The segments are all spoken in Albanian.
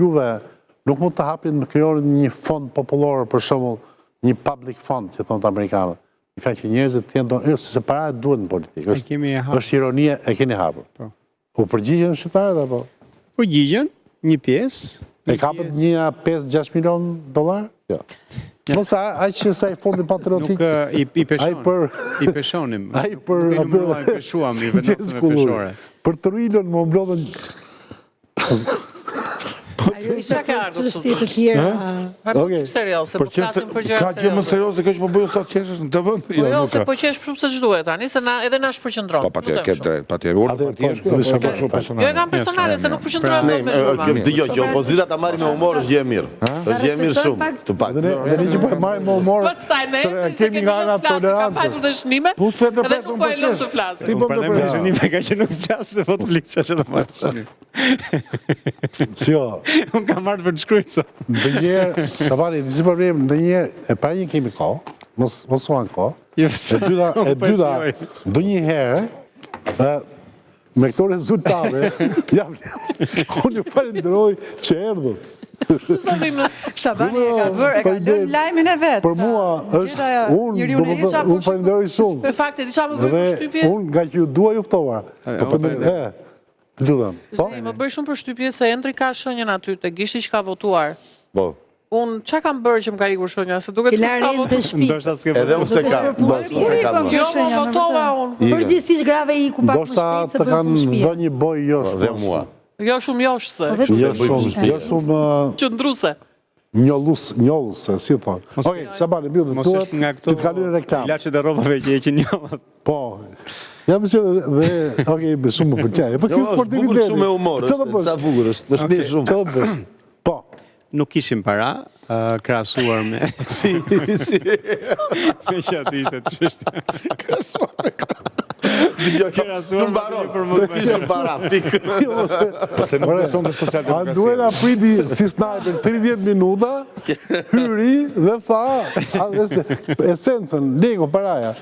juve nuk mund të hapin të krijoni një fond popullor, për shembull, një public fund, që thonë të amerikanët. Në fakt që njerëzit të jenë se para duhet në politikë. Është ironia, e keni hapur. U përgjigjen shqiptarët apo? Përgjigjen, një pjesë. E kapët një 5-6 milion $? Jo. Mos aq që sa i fondi patriotik. Nuk i peshonim. Ai për atë i peshuam i vendosëm me peshore. Për të rilën më mblodhen. Ajo isha ka ardhur të tjera. Okej, serioze, po flasim për gjëra serioze. Ka gjë më serioze që po bëjë sa qeshësh në TV? Jo, se po qesh shumë se ç'duhet tani, se edhe na shpërqendron. Po patjetër, ke drejt, patjetër. Jo, e kam personale se nuk përqendrohet dot me shumë. Dëgjoj, që opozita ta marrë me humor është gjë e mirë. Është gjë e mirë shumë, të pak. Dhe ne që po marrim me humor. Pastaj me kemi nga ana tolerancë. Ka patur dëshmime. Edhe nuk po e lëm të flas. Ti po me dëshmime ka që nuk flas se po të flik çfarë do marr dëshmime. Jo. Unë kam marrë për të shkruajtur. Ndonjëherë, Sabani, disi problem, ndonjëherë e para një kemi kohë, mos uan kohë. E dyta, ndonjëherë me këto rezultate, unë ju falenderoj që erdhën. Shabani e ka lënë lajmin e vetë. Për mua është, unë falenderoj shumë. Në fakt, di çfarë më bëri përshtypje? Unë nga që ju dua ju ftova. Më bëri shumë përshtypje se Endri ka shenjën aty te gishti që ka votuar. Po. Unë çka kam bërë që më ka ikur shenja, se duket se ka votuar. Ndoshta s'ke Edhe unë se kam. Jo, më votova unë. Përgjithsisht grave i ku pak më shpejt se të kanë dhënë një boj josh. Dhe mua. Jo shumë joshse. Jo shumë qëndruese. Njollëse, si thonë. Okej, Shabani, mbyllë të tuat, ti të kalojnë reklam. Ilaçet e rrobave që heqin njollat. Po. Jam që dhe, okej, shumë më pëlqej. Po kjo sportiviteti. Shumë me humor, është sa bukur është, është mirë shumë. Po. Nuk kishim para, krahasuar me Si. me që aty ishte çështja. Krahasuar me të mbaron, nuk ishëm para, pikë. Po se nuk beson të social-demokracia. Anduela priti si sniper 30 minuta, hyri dhe tha esencën, lego paraja.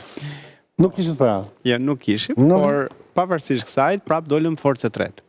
Nuk kishit para. Ja, nuk kishim, por pavarësisht kësaj, prap dolëm forcë e tretë.